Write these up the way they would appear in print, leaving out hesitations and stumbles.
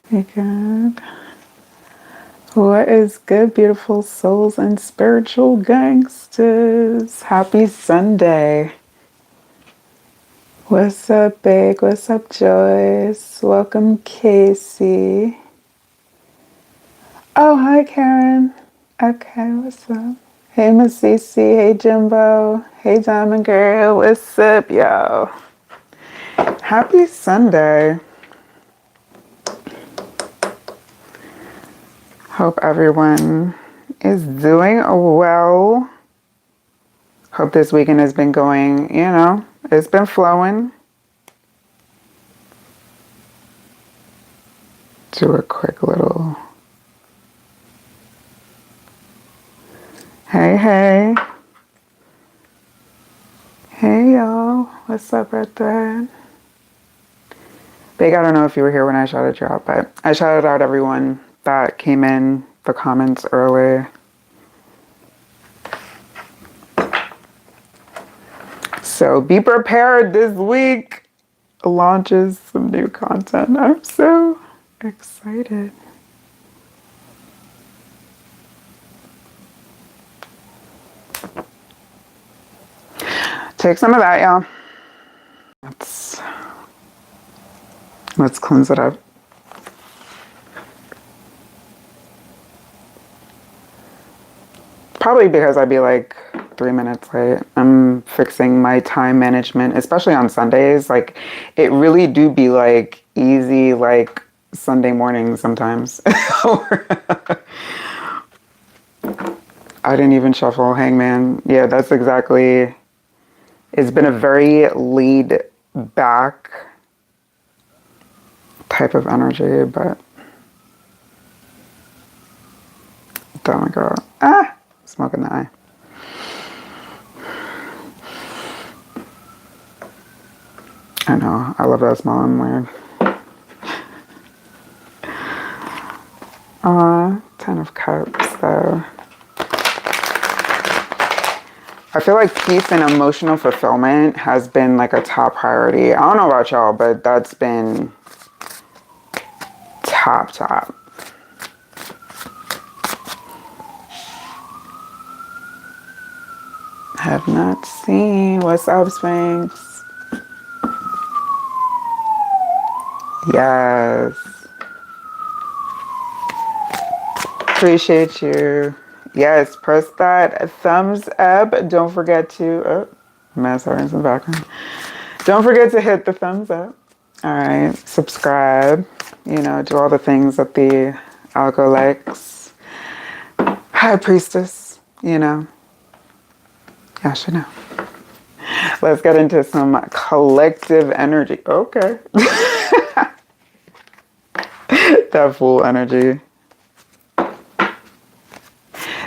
Hey, good. What is good, beautiful souls and spiritual gangsters? Happy Sunday. What's up, Big? What's up, Joyce? Welcome, Casey. Oh, hi, Karen. Okay, what's up? Hey, Miss Cece. Hey, Jimbo. Hey, Diamond Girl. What's up, yo? Happy Sunday. Hope everyone is doing well. Hope this weekend has been going, it's been flowing. Do a quick little. Hey, hey. Hey, y'all. What's up right there? Big, I don't know if you were here when I shouted you out, but I shouted out everyone that came in the comments early. So be prepared this week. Launches some new content. I'm so excited. Take some of that, y'all. Let's cleanse it up. Probably because I'd be like 3 minutes late. I'm fixing my time management, especially on Sundays. Like, it really do be like easy, like Sunday morning sometimes. I didn't even shuffle Hangman. Yeah, that's exactly. It's been a very laid back type of energy, but oh my god. Smoke in the eye. I know. I love that smell. I'm weird. Ten of Cups, though. I feel like peace and emotional fulfillment has been like a top priority. I don't know about y'all, but that's been top. Have not seen. What's up, Sphinx? Yes. Appreciate you. Yes, press that thumbs up. Don't forget to, mass hearts in the background. Don't forget to hit the thumbs up. All right, subscribe. Do all the things that the algo likes. High Priestess, y'all should know. Let's get into some collective energy. Okay. That full energy.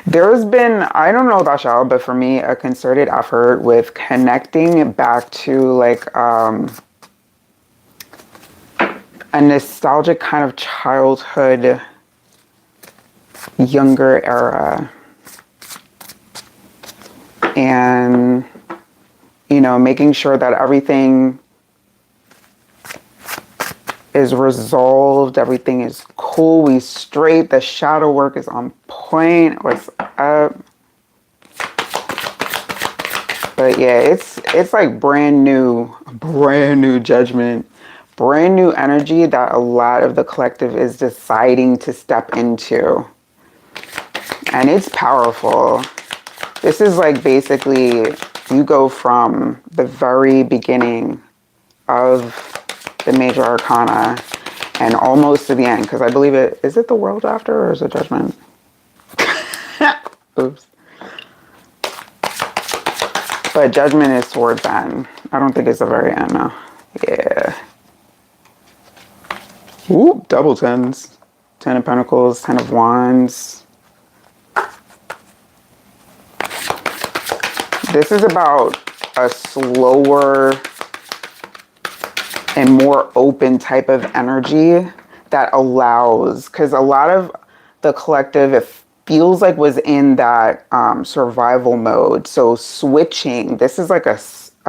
There's been, I don't know about y'all, but for me, a concerted effort with connecting back to like a nostalgic kind of childhood, younger era. And, making sure that everything is resolved, everything is cool, we straight, the shadow work is on point. What's up? But yeah, it's like brand new judgment, brand new energy that a lot of the collective is deciding to step into. And it's powerful. This is like basically you go from the very beginning of the major arcana and almost to the end, because I believe is it the world after or is it judgment? Oops. But judgment is towards the end. I don't think it's the very end, no. Yeah. Ooh, double tens. 10 of Pentacles, 10 of Wands. This is about a slower and more open type of energy that allows, because a lot of the collective, it feels like was in that survival mode. So switching, this is like a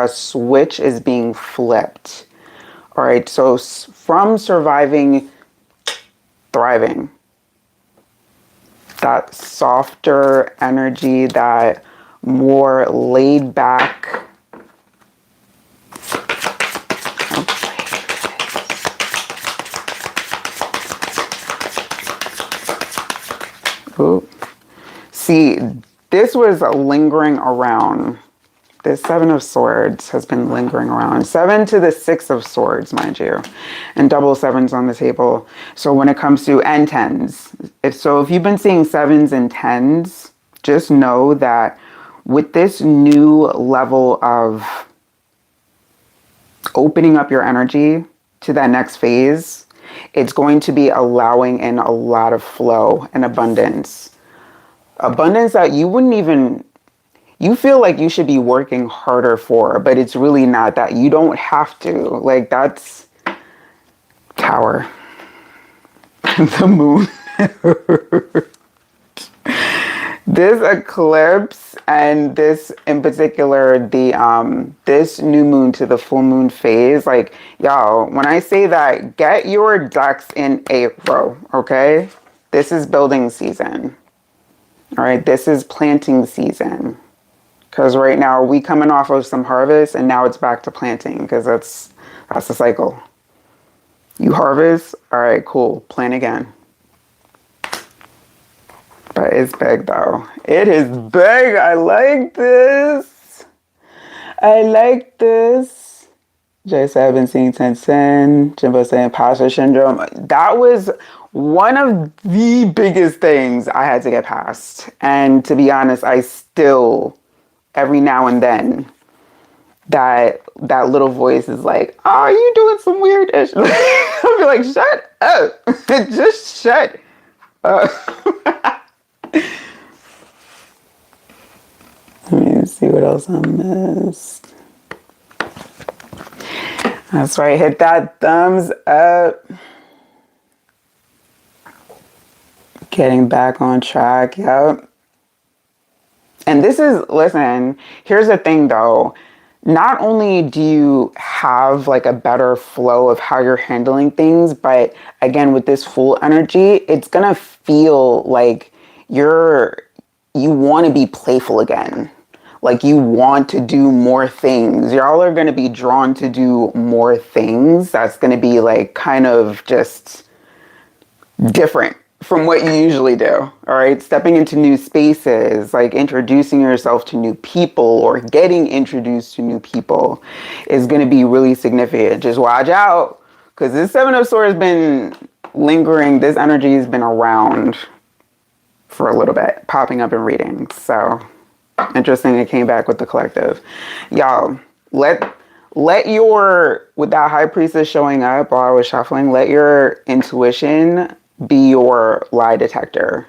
switch is being flipped. All right, so from surviving thriving. That softer energy, that more laid back. Ooh. See, this was lingering around. The 7 of Swords has been lingering around. 7 to the 6 of Swords, mind you. And double 7s on the table. So when it comes to, and 10s. If you've been seeing 7s and 10s, just know that with this new level of opening up your energy to that next phase, it's going to be allowing in a lot of flow and abundance. Abundance that you wouldn't even, you feel like you should be working harder for, but it's really not that. You don't have to. Like, that's Tower. The moon. This eclipse and this in particular, this new moon to the full moon phase, like, y'all, when I say that, get your ducks in a row, okay? This is building season. All right, this is planting season. Because right now we coming off of some harvest and now it's back to planting because that's the cycle. You harvest, all right, cool, plant again. But it's big though. It is big. I like this. I like this. Jay said I've been seeing 1010. Jimbo saying imposter syndrome. That was one of the biggest things I had to get past. And to be honest, I still, every now and then, that little voice is like, oh, are you doing some weird ish? I'll be like, shut up. Just shut up. Let me see what else I missed. That's right. Hit that thumbs up. Getting back on track. Yep. And this is, listen, here's the thing though. Not only do you have like a better flow of how you're handling things, but again, with this full energy, it's going to feel like you want to be playful again. Like you want to do more things. Y'all are going to be drawn to do more things. That's going to be like kind of just different from what you usually do. All right. Stepping into new spaces, like introducing yourself to new people or getting introduced to new people is going to be really significant. Just watch out because this 7 of Swords has been lingering. This energy has been around for a little bit, popping up in readings. So interesting, it came back with the collective. Y'all, let your, with that High Priestess showing up while I was shuffling, let your intuition be your lie detector.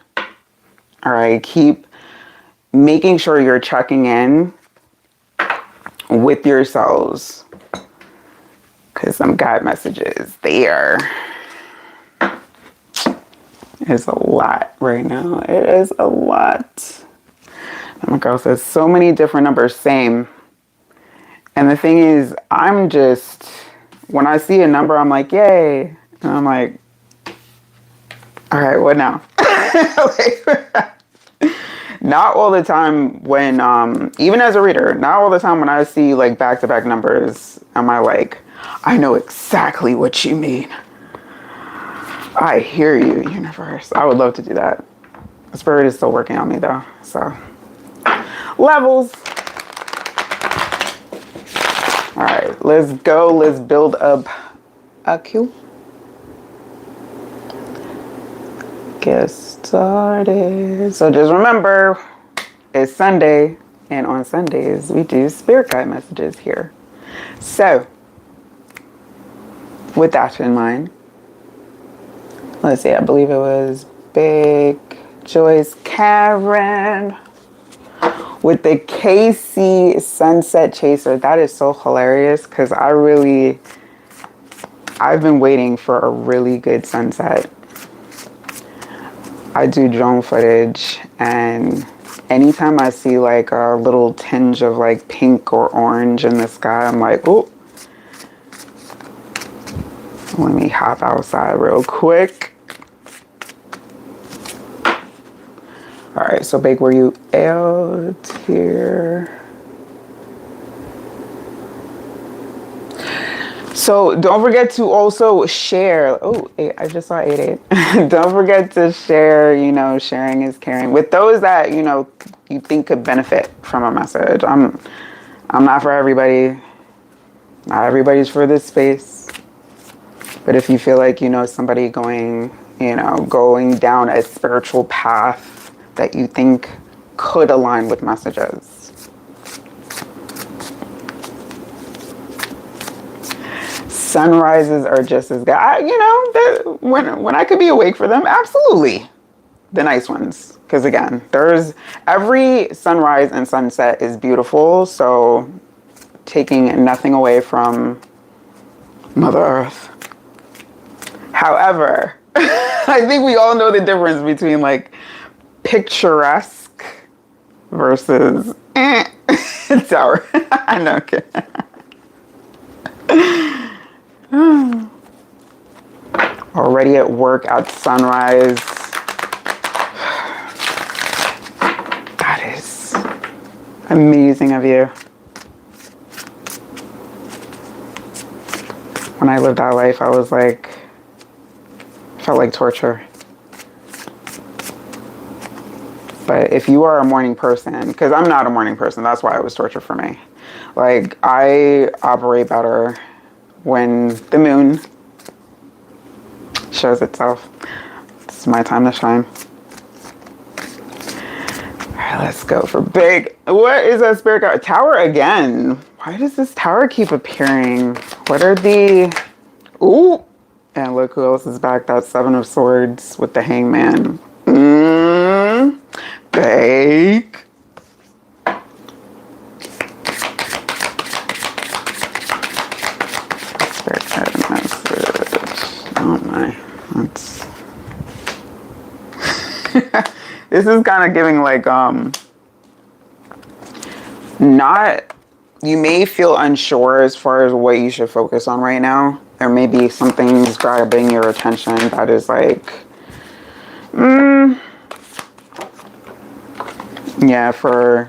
All right, keep making sure you're checking in with yourselves because some guide messages there. It's a lot right now. It is a lot. My girl says so many different numbers, same. And the thing is, I'm just, when I see a number, I'm like, yay. And I'm like, all right, what now? Not all the time when, even as a reader, not all the time when I see like back-to-back numbers, am I like, I know exactly what you mean. I hear you, universe. I would love to do that. Spirit is still working on me though, so. Levels. All right, let's go. Let's build up a queue. Get started. So just remember, it's Sunday, and on Sundays we do spirit guide messages here. So, with that in mind, let's see. I believe it was Big Joyce Karen with the KC Sunset Chaser. That is so hilarious because I've been waiting for a really good sunset. I do drone footage, and anytime I see like a little tinge of like pink or orange in the sky, I'm like, oh, let me hop outside real quick. All right, so babe, were you out here? So don't forget to also share. Oh, I just saw 88. Don't forget to share, sharing is caring with those that, you think could benefit from a message. I'm not for everybody. Not everybody's for this space. But if you feel like you know somebody going down a spiritual path that you think could align with messages. Sunrises are just as good. When I could be awake for them, absolutely. The nice ones. Because again, every sunrise and sunset is beautiful. So taking nothing away from Mother Earth. However, I think we all know the difference between like picturesque versus tower. I know. Okay. Already at work at sunrise. That is amazing of you. When I lived that life, I was like, felt like torture. But if you are a morning person, because I'm not a morning person, that's why it was torture for me. Like, I operate better when the moon shows itself. It's my time to shine. All right, let's go for big. What is that spirit guide? Tower again. Why does this tower keep appearing? What are the... Ooh. And look who else is back. That Seven of Swords with the Hangman. Big. Spirit guide message. Oh my. That's... This is kind of giving like, not... You may feel unsure as far as what you should focus on right now. There may be something's grabbing your attention that is like, yeah, for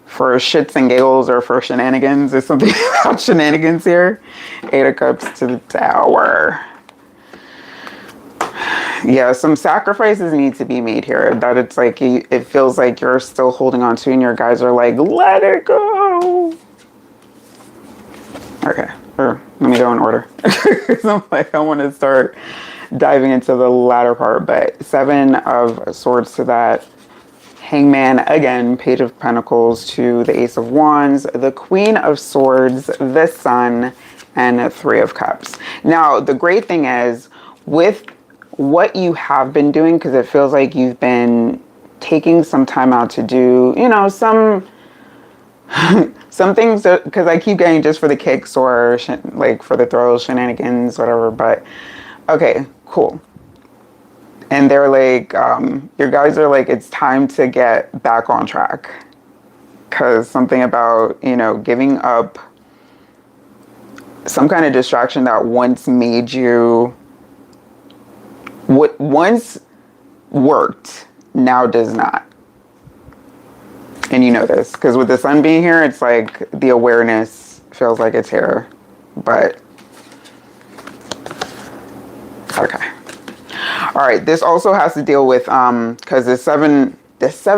shits and giggles or for shenanigans. There's something about shenanigans here. 8 of Cups to the Tower. Yeah, some sacrifices need to be made here. That it's like, it feels like you're still holding on to and your guys are like, let it go. Okay, or let me go in order. I'm like, I want to start diving into the latter part, but 7 of Swords to that. Hangman again, Page of Pentacles to the Ace of Wands, the Queen of Swords, the Sun, and 3 of Cups. Now, the great thing is, with what you have been doing, because it feels like you've been taking some time out to do, some things, because I keep getting just for the kicks or like for the throws, shenanigans, whatever. But okay, cool. And they're like, your guys are like, it's time to get back on track. Because something about, giving up some kind of distraction that once made you, what once worked, now does not. And you know this, because with the sun being here, it's like the awareness feels like it's here. But, okay. All right, this also has to deal with, because the seven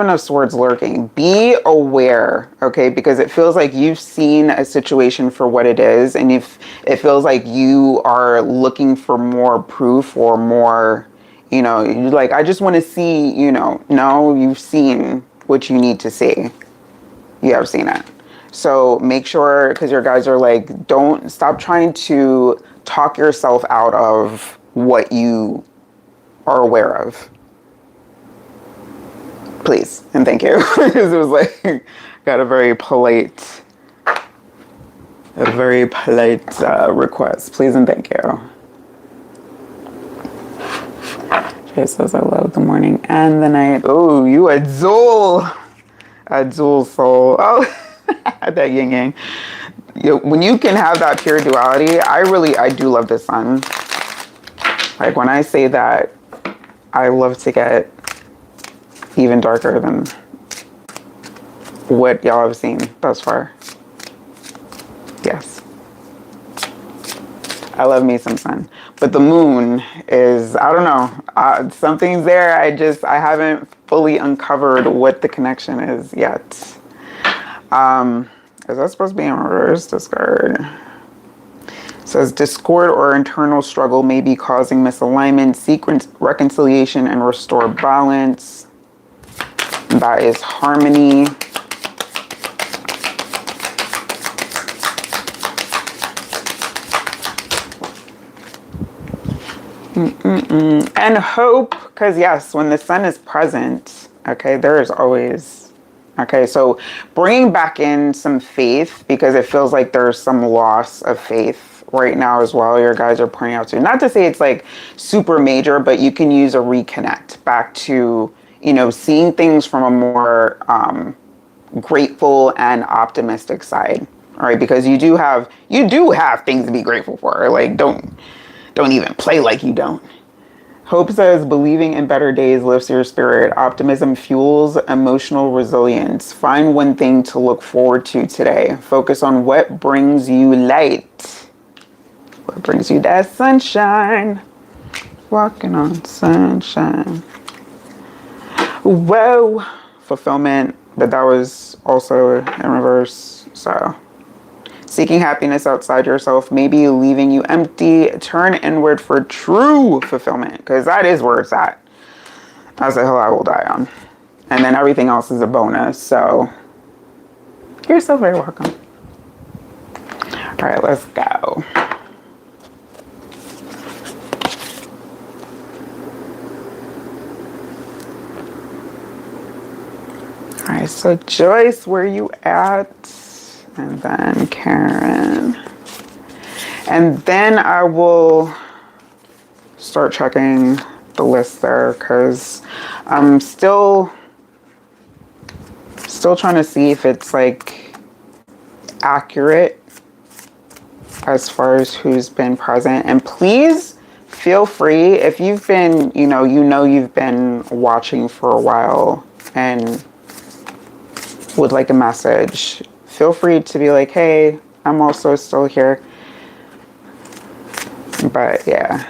of Swords lurking. Be aware, okay? Because it feels like you've seen a situation for what it is. And if it feels like you are looking for more proof or more, like, I just want to see, no, you've seen what you need to see. You have seen it. So make sure, because your guys are like, don't stop trying to talk yourself out of what you are aware of. Please and thank you. Because it was like, got a very polite request. Please and thank you. Jay says, I love the morning and the night. Oh, you a Zool soul. Oh, that yin yang. When you can have that pure duality, I do love the sun. Like when I say that, I love to get even darker than what y'all have seen thus far. Yes. I love me some sun. But the moon is, I don't know, something's there. I haven't fully uncovered what the connection is yet. Is that supposed to be in reverse? Discard. It says discord or internal struggle may be causing misalignment, seek reconciliation and restore balance. That is harmony. And hope, because yes, when the sun is present, okay, there is always, okay, so bringing back in some faith, because it feels like there's some loss of faith right now as well. Your guys are pointing out to, not to say it's like super major, but you can use a reconnect back to, you know, seeing things from a more grateful and optimistic side. All right, because you do have things to be grateful for. Like, don't even play like you don't. Hope says believing in better days lifts your spirit. Optimism fuels emotional resilience. Find one thing to look forward to today. Focus on what brings you light. What brings you that sunshine? Walking on sunshine. Whoa. Fulfillment. But that was also in reverse. So seeking happiness outside yourself, maybe leaving you empty. Turn inward for true fulfillment, because that is where it's at. That's the hill I will die on. And then everything else is a bonus. So you're so very welcome. All right, let's go. All right, so Joyce, where you at? And then Karen. And then I will start checking the list there, because I'm still trying to see if it's like accurate as far as who's been present. And please feel free, if you've been, you've been watching for a while and would like a message, feel free to be like, hey, I'm also still here. But yeah,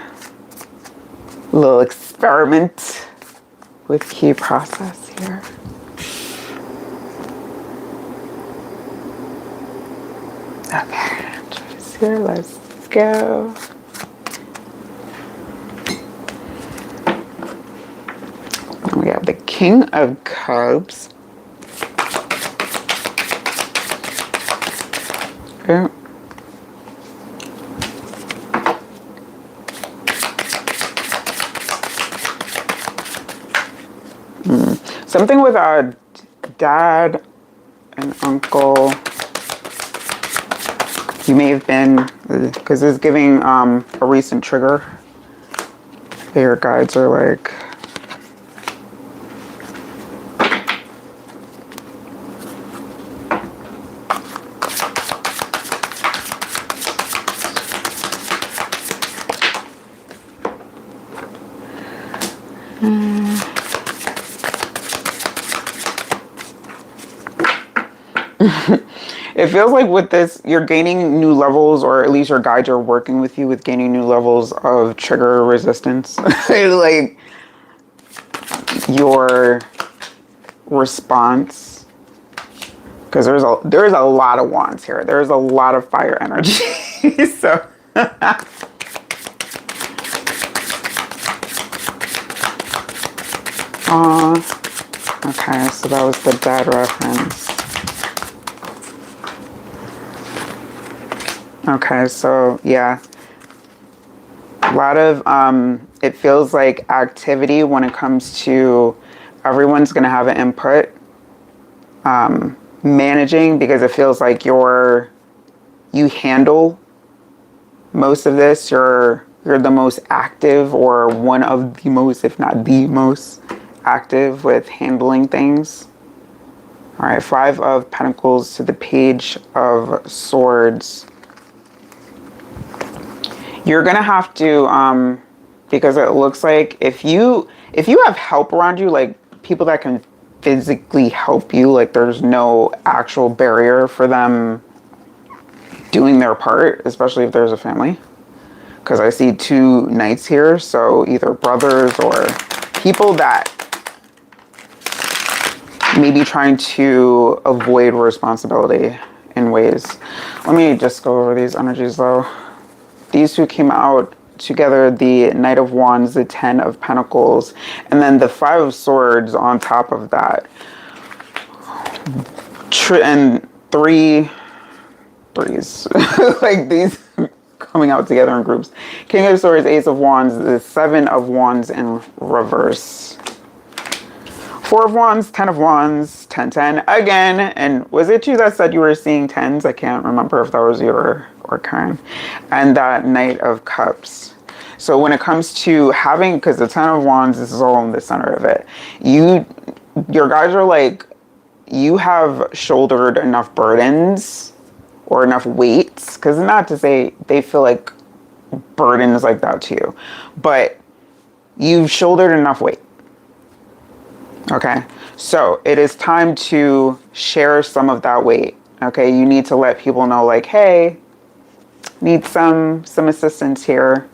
a little experiment with key process here. Okay, Joyce here, let's go. We have the King of Cups. Okay. Something with our dad and uncle. You may have been, because it's giving a recent trigger. Your guides are like, it feels like with this, you're gaining new levels, or at least your guides are working with you with gaining new levels of trigger resistance. Like your response, because there's a lot of wands here. There's a lot of fire energy. So okay, so that was the dad reference. Okay, so yeah, a lot of, it feels like activity when it comes to everyone's going to have an input, managing, because it feels like you handle most of this. You're the most active, or one of the most, if not the most active with handling things. All right, 5 of Pentacles to the Page of Swords. You're gonna have to, because it looks like if you have help around you, like people that can physically help you. Like there's no actual barrier for them doing their part, especially if there's a family. Because I see 2 knights here, so either brothers or people that may be trying to avoid responsibility in ways. Let me just go over these energies though. These 2 came out together, the Knight of Wands, the 10 of Pentacles, and then the 5 of Swords on top of that. And 3 threes. Like these coming out together in groups. King of Swords, Ace of Wands, the 7 of Wands in reverse. 4 of Wands, 10 of Wands, 10, 10 again. And was it you that said you were seeing 10s? I can't remember if that was you or Karen. And that Knight of Cups. So when it comes to having, because the 10 of Wands, this is all in the center of it. Your guys are like, you have shouldered enough burdens or enough weights, because not to say they feel like burdens like that to you, but you've shouldered enough weight. Okay, so it is time to share some of that weight. Okay, you need to let people know like, hey, need some assistance here.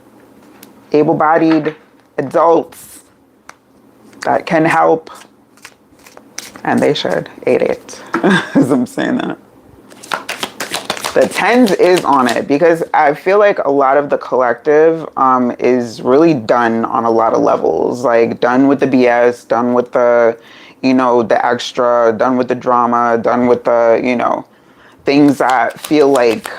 Able-bodied adults that can help, and they should. 8-8 as I'm saying that. The 10s is on it because I feel like a lot of the collective is really done on a lot of levels. Like done with the BS, done with the, the extra, done with the drama, done with the, things that feel like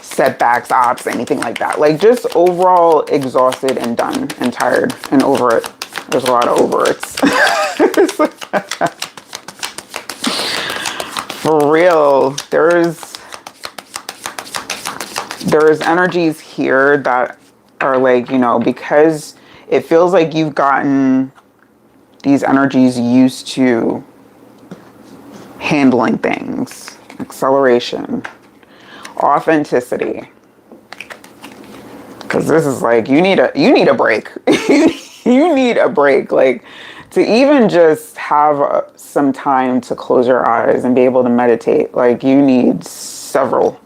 setbacks, ops, anything like that. Like just overall exhausted and done and tired and over it. There's a lot of over it's. For real, there's energies here that are like, because it feels like you've gotten these energies used to handling things, acceleration, authenticity. Because this is like, you need a break. You need a break. Like to even just have some time to close your eyes and be able to meditate. Like you need several.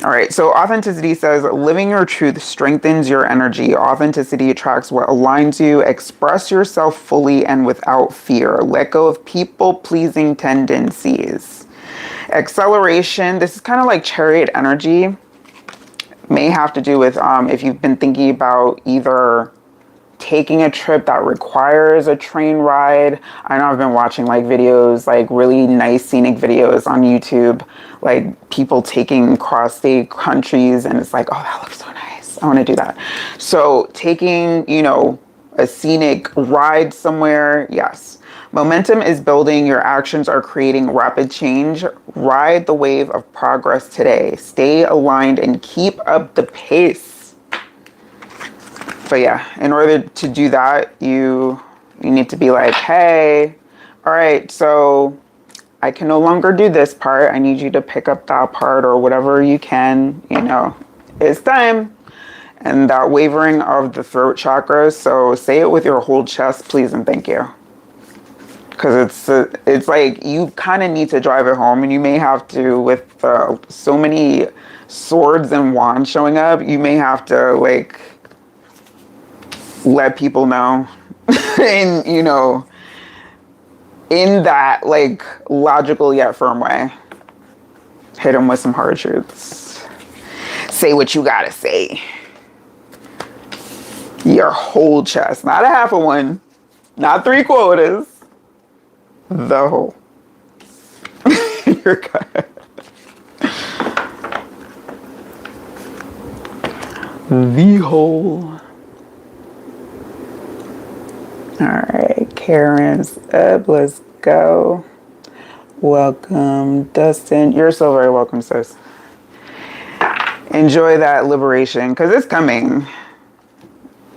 All right, so authenticity says, living your truth strengthens your energy. Authenticity attracts what aligns you. Express yourself fully and without fear. Let go of people-pleasing tendencies. Acceleration, this is kind of like chariot energy. May have to do with if you've been thinking about either taking a trip that requires a train ride. I know I've been watching like videos, like really nice scenic videos on YouTube, like people taking cross-state countries, and it's like, oh, that looks so nice. I want to do that. So taking, a scenic ride somewhere, yes. Momentum is building. Your actions are creating rapid change. Ride the wave of progress today. Stay aligned and keep up the pace. But yeah, in order to do that, you need to be like, hey, all right, so I can no longer do this part. I need you to pick up that part or whatever you can, it's time. And that wavering of the throat chakra. So say it with your whole chest, please and thank you. Because it's like you kind of need to drive it home, and you may have to, with so many swords and wands showing up, you may have to like let people know in in that like logical yet firm way. Hit them with some hard truths. Say what you gotta say. Your whole chest, not a half of one, not 3/4, the whole. You're good. The whole. All right, Karen's up. Let's go. Welcome, Dustin. You're so very welcome, sis. Enjoy that liberation, because it's coming.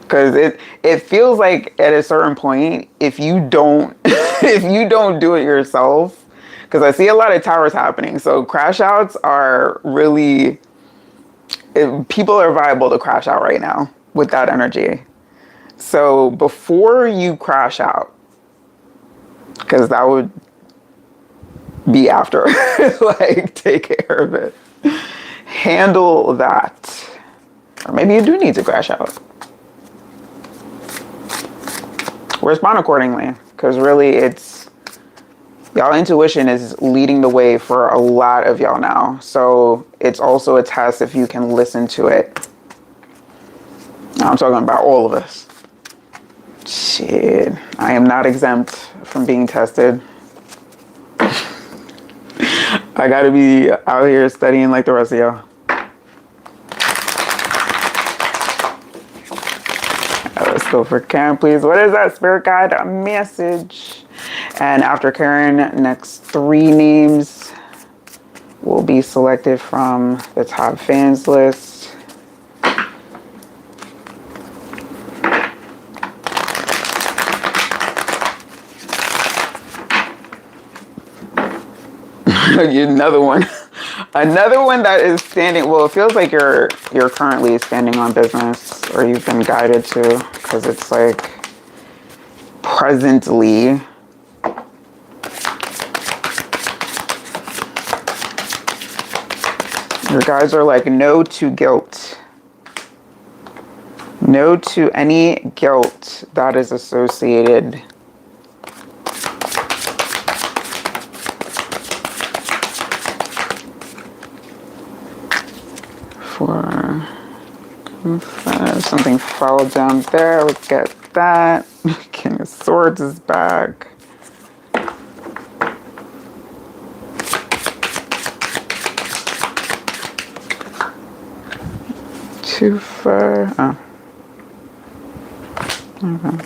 Because it feels like at a certain point, if you don't do it yourself, because I see a lot of towers happening. So crash outs are really, people are viable to crash out right now with that energy. So before you crash out, because that would be after. Like, take care of it. Handle that. Or maybe you do need to crash out. Respond accordingly, because really it's y'all intuition is leading the way for a lot of y'all now. So it's also a test if you can listen to it. I'm talking about all of us. Shit, I am not exempt from being tested. I gotta be out here studying like the rest of y'all. Let's go for Karen, please. What is that, Spirit Guide? A message. And after Karen, next 3 names will be selected from the top fans list. Another one. Another one that is standing, well, it feels like you're currently standing on business, or you've been guided to, because it's like presently. Your guides are like, no to guilt. No to any guilt that is associated . Something fell down there. Let's get that. King of Swords is back. Too far. Oh. Okay.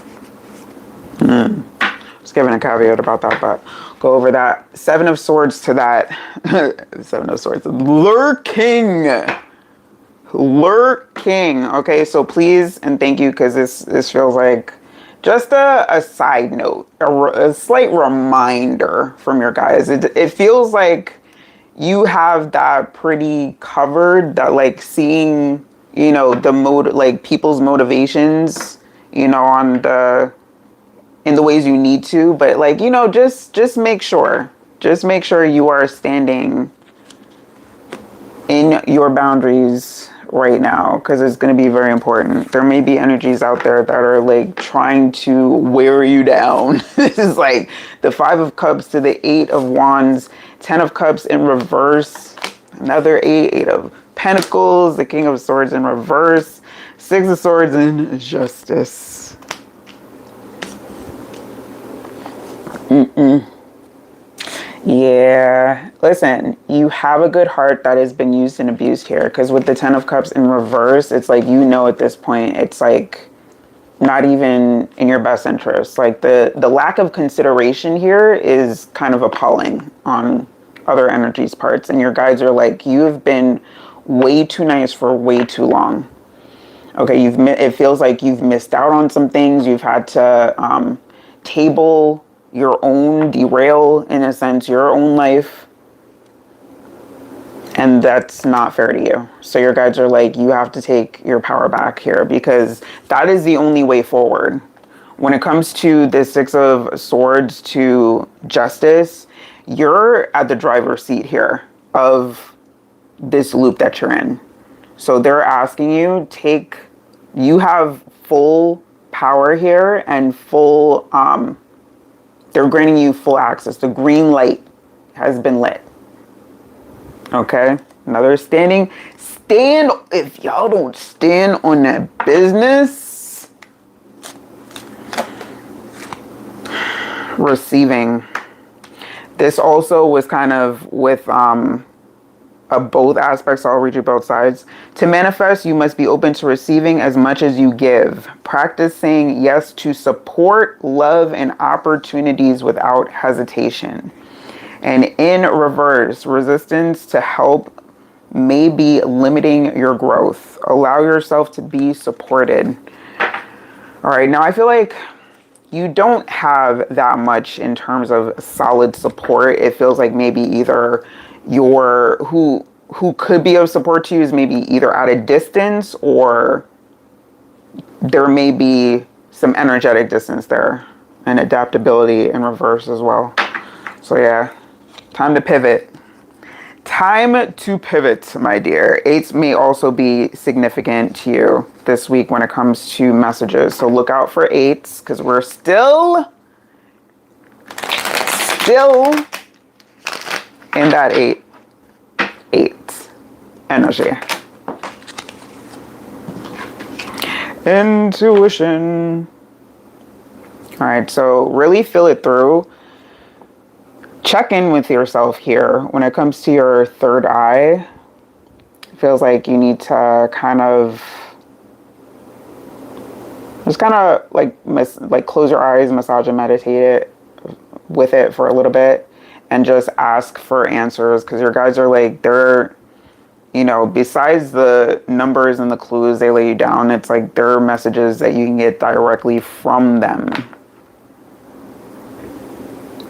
Just giving a caveat about that, but go over that. 7 of Swords to that. 7 of Swords. Lurking. Okay, so please and thank you, because this feels like just a side note, a slight reminder from your guys. It feels like you have that pretty covered, that like seeing, you know, like people's motivations, you know, in the ways you need to, but like, you know, just make sure you are standing in your boundaries right now, because it's going to be very important. There may be energies out there that are like trying to wear you down. This is like the 5 of Cups to the 8 of Wands, 10 of Cups in reverse, another 8 of Pentacles, the King of Swords in reverse, 6 of Swords in Justice. Yeah, listen, you have a good heart that has been used and abused here, because with the 10 of Cups in reverse, it's like, you know, at this point, it's like not even in your best interest. Like the lack of consideration here is kind of appalling on other energies' parts, and your guides are like, you have been way too nice for way too long. Okay, it feels like you've missed out on some things. You've had to derail, in a sense, your own life. And that's not fair to you. So your guides are like, you have to take your power back here, because that is the only way forward. When it comes to the 6 of Swords to Justice, you're at the driver's seat here of this loop that you're in. So they're asking you, you have full power here and full, they're granting you full access. The green light has been lit. Okay? Another stand. If y'all don't stand on that business. Receiving. This also was kind of with both aspects. I'll read you both sides. To manifest, you must be open to receiving as much as you give. Practice saying yes to support, love, and opportunities without hesitation. And in reverse, resistance to help may be limiting your growth. Allow yourself to be supported. All right, now I feel like you don't have that much in terms of solid support. It feels like maybe either who could be of support to you is maybe either at a distance, or there may be some energetic distance there. and adaptability in reverse as well. So yeah, time to pivot. Time to pivot, my dear. Eights may also be significant to you this week when it comes to messages. So look out for eights because we're still in that eight energy. Intuition. All right, so really feel it through. Check in with yourself here. When it comes to your third eye, it feels like you need to kind of just kind of like close your eyes, massage and meditate it with it for a little bit and just ask for answers because your guides are like, they're, you know, besides the numbers and the clues they lay you down, it's like there are messages that you can get directly from them.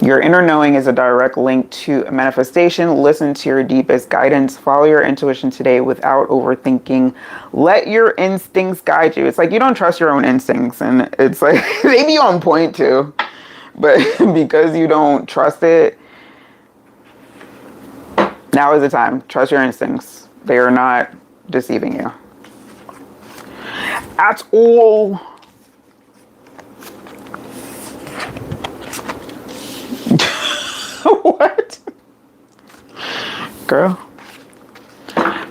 Your inner knowing is a direct link to manifestation. Listen to your deepest guidance. Follow your intuition today without overthinking. Let your instincts guide you. It's like you don't trust your own instincts, and it's like they be on point too. But because you don't trust it, now is the time. Trust your instincts. They are not deceiving you at all. What? Girl.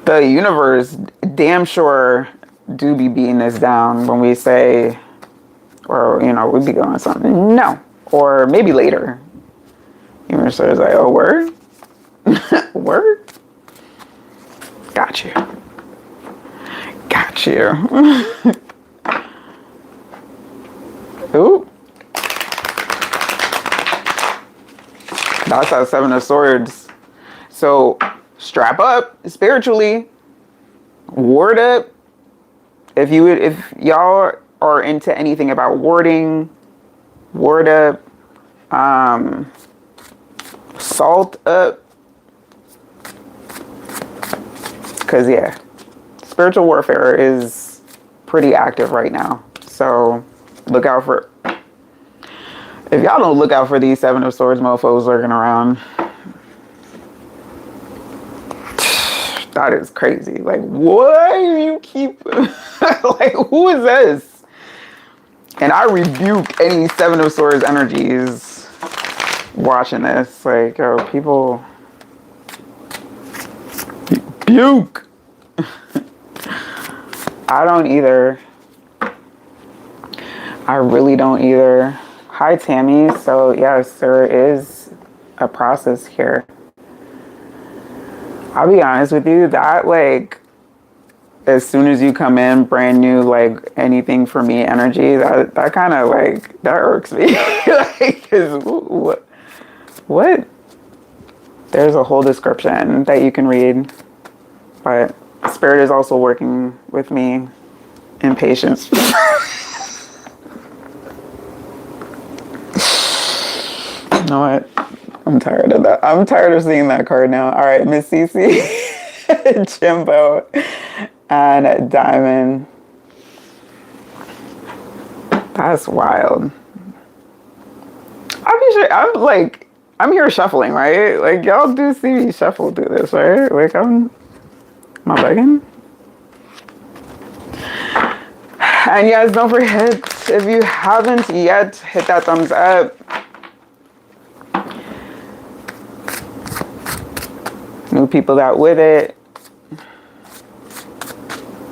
The universe damn sure do be beating us down when we say, or, you know, we be going something. No. Or maybe later. Universe is like, oh, word? Word? Got you. Got you. Ooh. That's that Seven of Swords. So strap up spiritually. Ward up. If y'all are into anything about warding, ward up. Salt up. Because yeah, spiritual warfare is pretty active right now. So look out for, if y'all don't look out for these Seven of Swords mofos lurking around, that is crazy. Like, what do you keep, like, who is this? And I rebuke any Seven of Swords energies watching this. Like, yo, people, rebuke. I don't either. I really don't either. Hi, Tammy. So yes, there is a process here. I'll be honest with you, that like, as soon as you come in, brand new, like anything for me energy, that kind of like, that irks me. Like, what? There's a whole description that you can read, but Spirit is also working with me in patience. You know what? I'm tired of that. I'm tired of seeing that card now. All right, Miss Cece, Jimbo, and Diamond. That's wild. I'm here shuffling, right? Like, y'all do see me shuffle through this, right? Like, am I begging? And yes, don't forget, if you haven't yet, hit that thumbs up. New people that with it.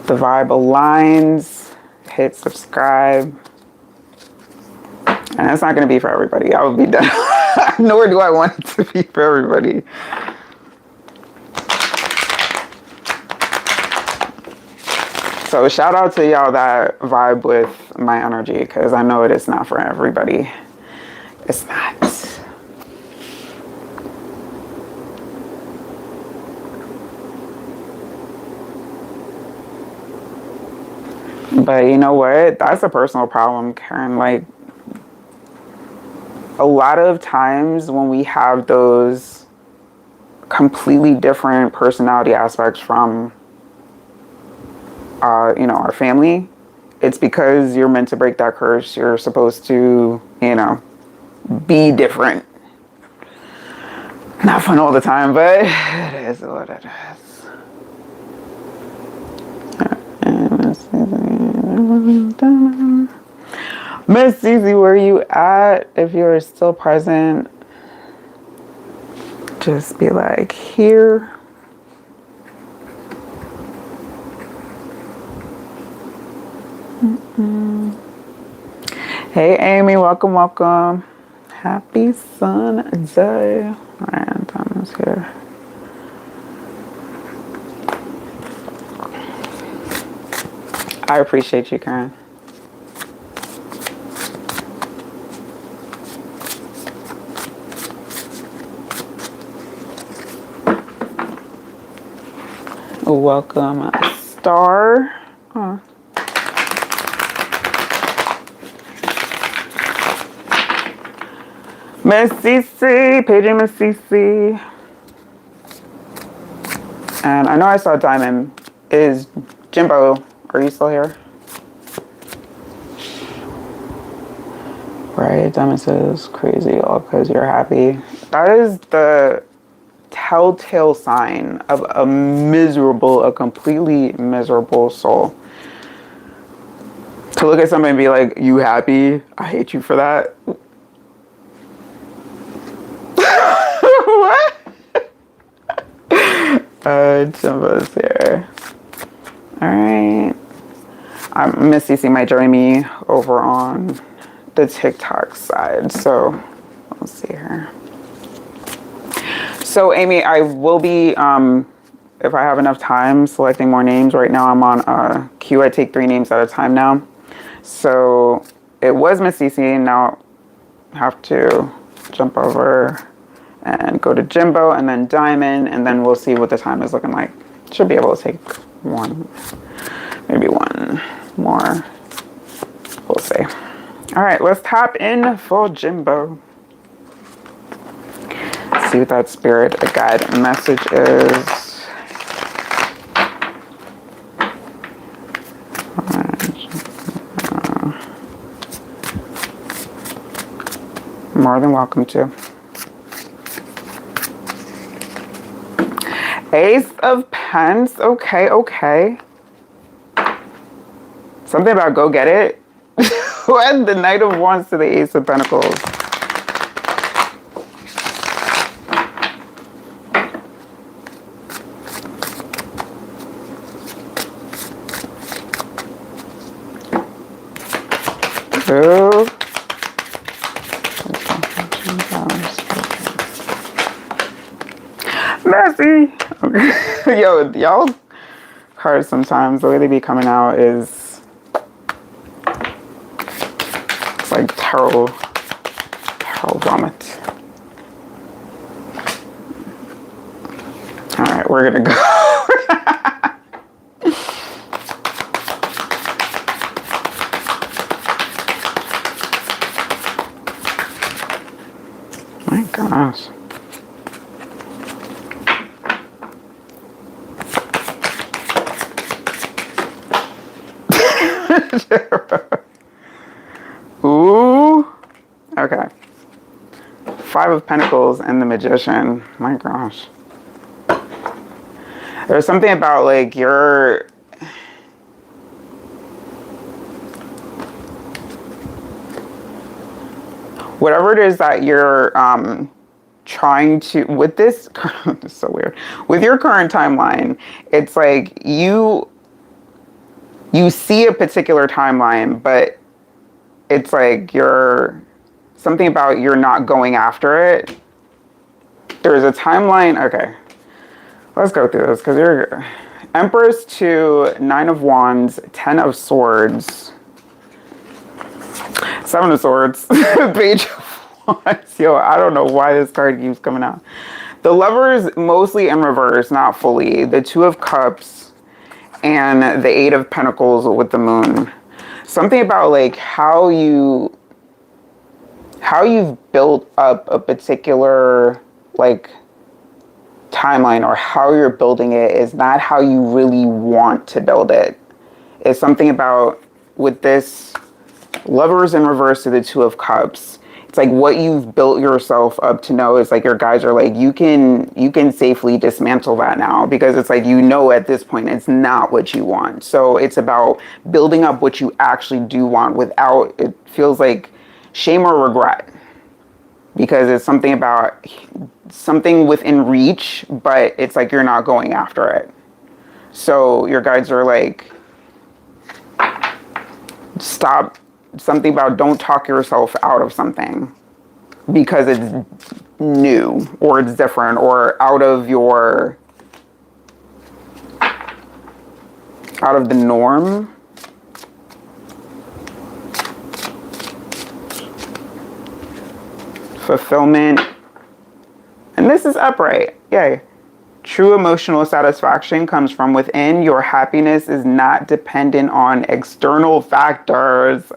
The vibe aligns. Hit subscribe. And that's not going to be for everybody. I will be done. Nor do I want it to be for everybody. So shout out to y'all that vibe with my energy, because I know it is not for everybody. It's not. But you know what? That's a personal problem, Karen. Like, a lot of times when we have those completely different personality aspects from, you know, our family, it's because you're meant to break that curse. You're supposed to, you know, be different. Not fun all the time, but it is what it is. Miss Cece, where you at? If you're still present, just be like, here. Hey, Amy, welcome, welcome. Happy Sunday. All right, Thomas here. I appreciate you, Karen. Welcome, Star. Oh. Miss Cece, paging Miss Cece. And I know I saw Diamond. Is Jimbo, are you still here? Right, Diamond says crazy all because you're happy. That is the telltale sign of a completely miserable soul. To look at somebody and be like, you happy? I hate you for that. What? Jimbo's here. Alright. Miss Cece might join me over on the TikTok side. So, let's see here. So, Amy, I will be, if I have enough time, selecting more names. Right now, I'm on a queue. I take 3 names at a time now. So, it was Miss Cece. Now, I have to jump over and go to Jimbo and then Diamond, and then we'll see what the time is looking like. Should be able to take one, maybe one more. We'll see. All right, let's tap in for Jimbo. See what that spirit guide message is. More than welcome to. Ace of Pens. Okay, okay. Something about go get it. What? The Knight of Wands to the Ace of Pentacles. Ooh. Messy. Okay. Yo, y'all cards sometimes, the way they be coming out is it's like tarot vomit. All right, we're gonna go. My gosh. Ooh. Okay. 5 of Pentacles and the Magician. My gosh. There's something about like your whatever it is that you're trying to with this it's so weird. With your current timeline, it's like you see a particular timeline, but it's like you're something about you're not going after it. There's a timeline. Okay, let's go through this because you're Empress to 9 of Wands, 10 of Swords, 7 of Swords, Page of Wands. Yo, I don't know why this card keeps coming out. The Lovers mostly in reverse, not fully. The 2 of Cups and the 8 of Pentacles with the Moon. Something about like how you've built up a particular like timeline, or how you're building it is not how you really want to build it. It's something about with this Lovers in reverse to the 2 of Cups. It's like what you've built yourself up to know is like your guides are like, you can safely dismantle that now, because it's like, you know, at this point it's not what you want. So it's about building up what you actually do want without, it feels like, shame or regret, because it's something about something within reach, but it's like you're not going after it. So your guides are like, stop, something about don't talk yourself out of something because it's new or it's different or out of the norm. Fulfillment. And this is upright. Yay. True emotional satisfaction comes from within. Your happiness is not dependent on external factors.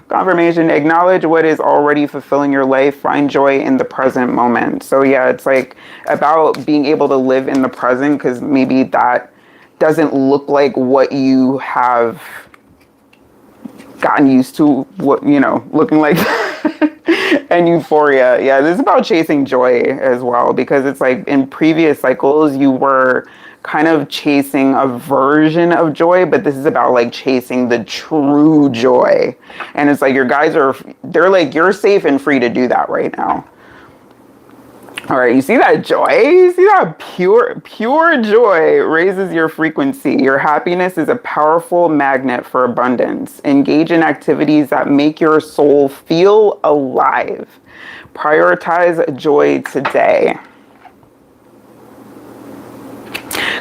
Confirmation. Acknowledge what is already fulfilling your life. Find joy in the present moment. So yeah, it's like about being able to live in the present, because maybe that doesn't look like what you have gotten used to, what, you know, looking like. And euphoria. Yeah, this is about chasing joy as well, because it's like in previous cycles you were kind of chasing a version of joy, but this is about like chasing the true joy. And it's like your guys they're like, you're safe and free to do that right now. All right, you see that joy? You see that pure joy raises your frequency. Your happiness is a powerful magnet for abundance. Engage in activities that make your soul feel alive. Prioritize joy today.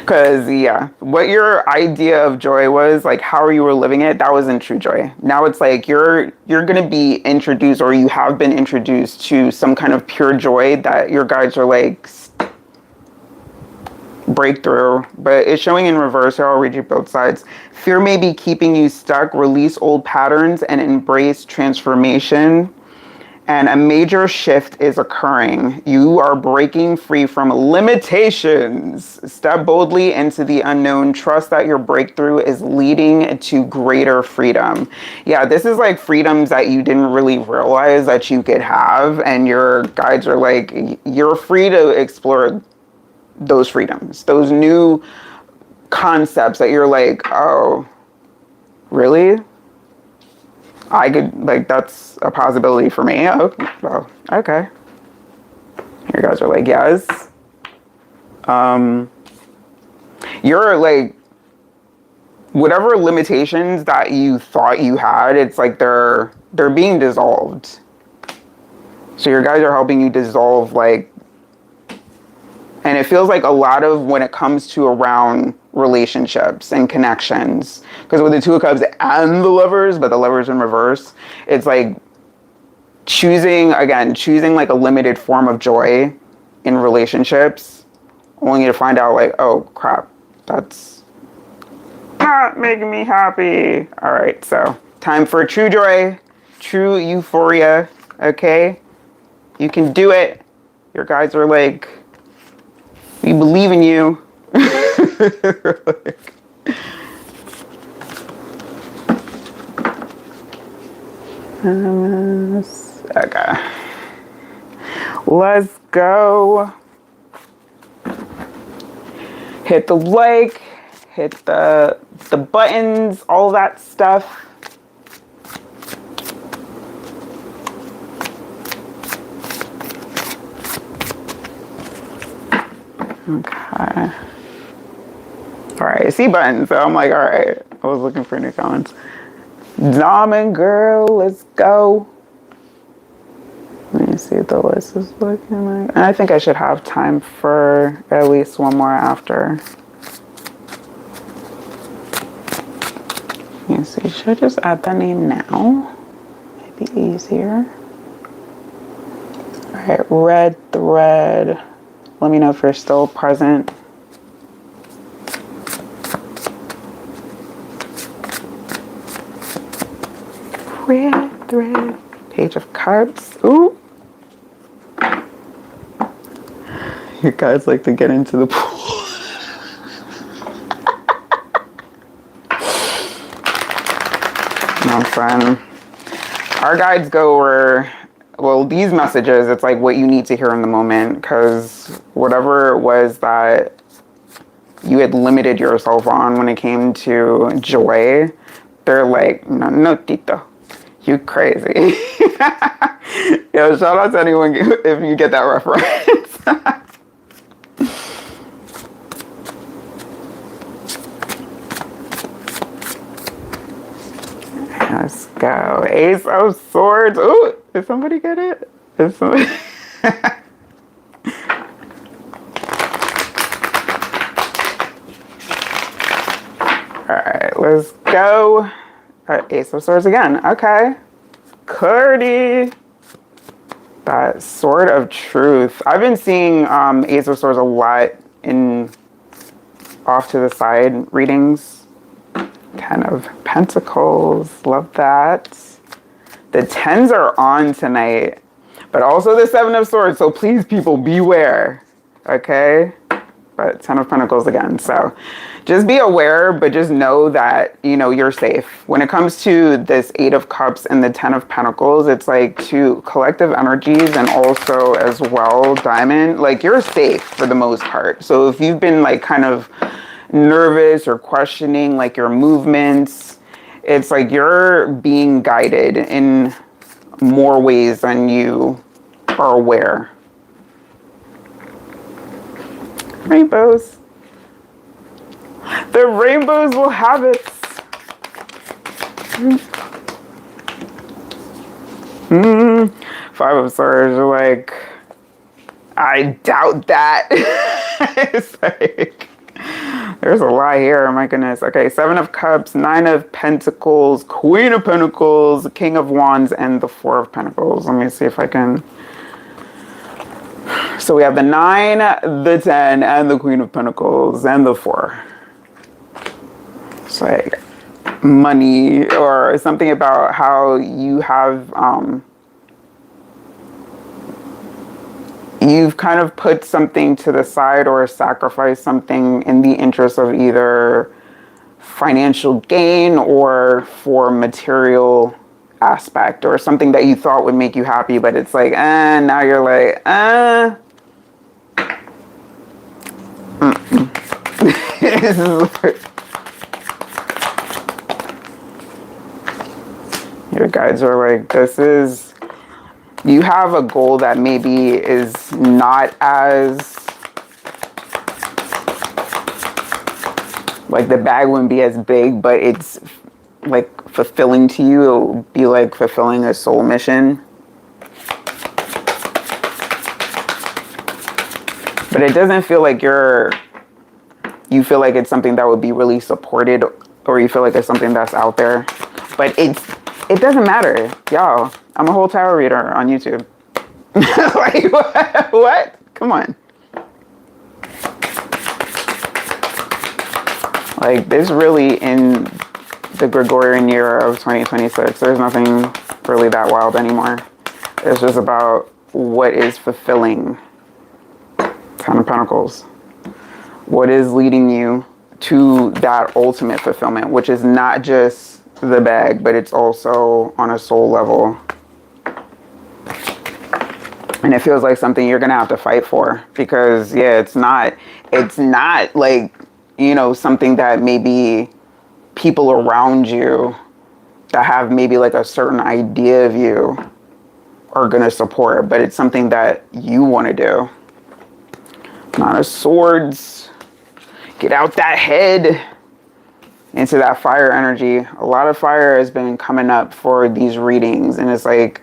Because, yeah, what your idea of joy was, like how you were living it, that wasn't true joy. Now it's like you're going to be introduced, or you have been introduced to some kind of pure joy that your guides are like, breakthrough. But it's showing in reverse. Here, I'll read you both sides. Fear may be keeping you stuck. Release old patterns and embrace transformation. And a major shift is occurring. You are breaking free from limitations. Step boldly into the unknown. Trust that your breakthrough is leading to greater freedom. Yeah, this is like freedoms that you didn't really realize that you could have. And your guides are like, you're free to explore those freedoms, those new concepts that you're like, oh, really? I could, like, that's a possibility for me. Okay. Well, okay. You guys are like, yes. You're like, whatever limitations that you thought you had, it's like they're being dissolved. So your guys are helping you dissolve, like, and it feels like a lot of when it comes to around relationships and connections, because with the Two of Cups and the Lovers, but the Lovers in reverse, it's like choosing like a limited form of joy in relationships, only to find out like, oh crap, that's not making me happy. All right, so time for true joy, true euphoria. Okay, you can do it. Your guys are like, we believe in you. Okay. Let's go. Hit the like, hit the buttons, all that stuff. Okay. All right, I see buttons, so I'm like, all right. I was looking for new comments. Diamond girl, let's go. Let me see what the list is looking like. I think I should have time for at least one more after. Let me see, should I just add that name now? Maybe easier. All right, red thread. Let me know if you're still present. Red thread, Page of Cups. Ooh. You guys like to get into the pool. No fun. Our guides go where well, these messages, it's like what you need to hear in the moment, because whatever it was that you had limited yourself on when it came to joy, they're like, no, no, Tito, you crazy. Yo, shout out to anyone if you get that reference. Let's go. Ace of Swords. Ooh, did somebody get it? Did somebody? Alright, let's go. Ace of Swords again. Okay. Curdy. That Sword of Truth. I've been seeing Ace of Swords a lot in off to the side readings. 10 of Pentacles. Love that. The 10s are on tonight. But also the 7 of Swords. So please, people, beware. Okay? But 10 of Pentacles again. So just be aware, but just know that, you know, you're safe. When it comes to this 8 of Cups and the 10 of Pentacles, it's like two collective energies, and also as well, Diamond, like you're safe for the most part. So if you've been like kind of nervous or questioning like your movements, it's like you're being guided in more ways than you are aware. Rainbows. The rainbows will have it. Five of Swords, you're like, I doubt that. It's like, there's a lot here, my goodness. Okay, 7 of Cups, 9 of Pentacles, Queen of Pentacles, King of Wands, and the 4 of Pentacles. Let me see if I can. So we have the 9, the 10, and the Queen of Pentacles, and the 4. It's like money, or something about how you have, you've kind of put something to the side or sacrificed something in the interest of either financial gain or for material aspect, or something that you thought would make you happy, but it's like, now you're like, This is your guides are like, this is, you have a goal that maybe is not as, like the bag wouldn't be as big, but it's like fulfilling to you. It will be like fulfilling a soul mission. But it doesn't feel like you feel like it's something that would be really supported, or you feel like it's something that's out there. But it doesn't matter. Y'all, I'm a whole tarot reader on YouTube. Like, what? Come on. Like, this really, in the Gregorian year of 2026, there's nothing really that wild anymore. It's just about what is fulfilling. 10 of Pentacles. What is leading you to that ultimate fulfillment, which is not just the bag, but it's also on a soul level. And it feels like something you're gonna have to fight for, because yeah, it's not like, you know, something that maybe people around you that have maybe like a certain idea of you are gonna support, but it's something that you want to do. 9 of Swords. Get out that head into that fire energy. A lot of fire has been coming up for these readings, and it's like,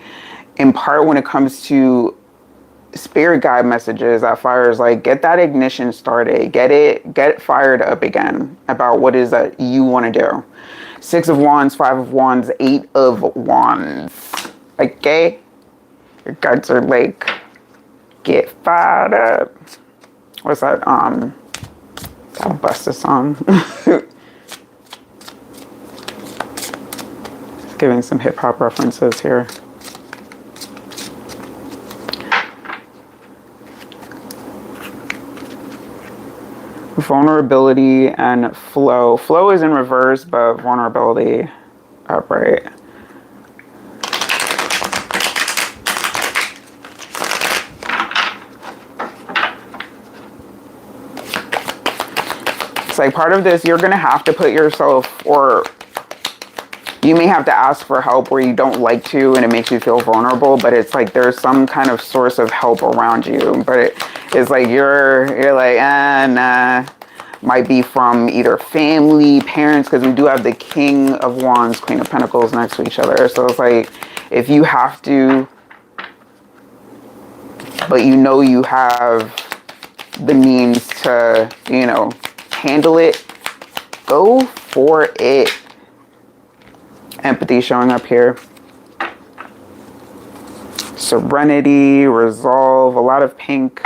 in part, when it comes to spirit guide messages, that fire is like, get that ignition started, get it fired up again about what is that you want to do. 6 of Wands, 5 of Wands, 8 of Wands. Okay, your guides are like, get fired up. What's that? That Busta song. Giving some hip hop references here. Vulnerability and flow. Flow is in reverse, but vulnerability upright. like part of this, you're going to have to put yourself, or you may have to ask for help where you don't like to and it makes you feel vulnerable, but it's like there's some kind of source of help around you. But it's like you're like, nah. Might be from either family, parents, because we do have the King of Wands, Queen of Pentacles next to each other. So it's like if you have to, but you know you have the means to, you know, handle it, go for it. Empathy showing up here. Serenity, resolve, a lot of pink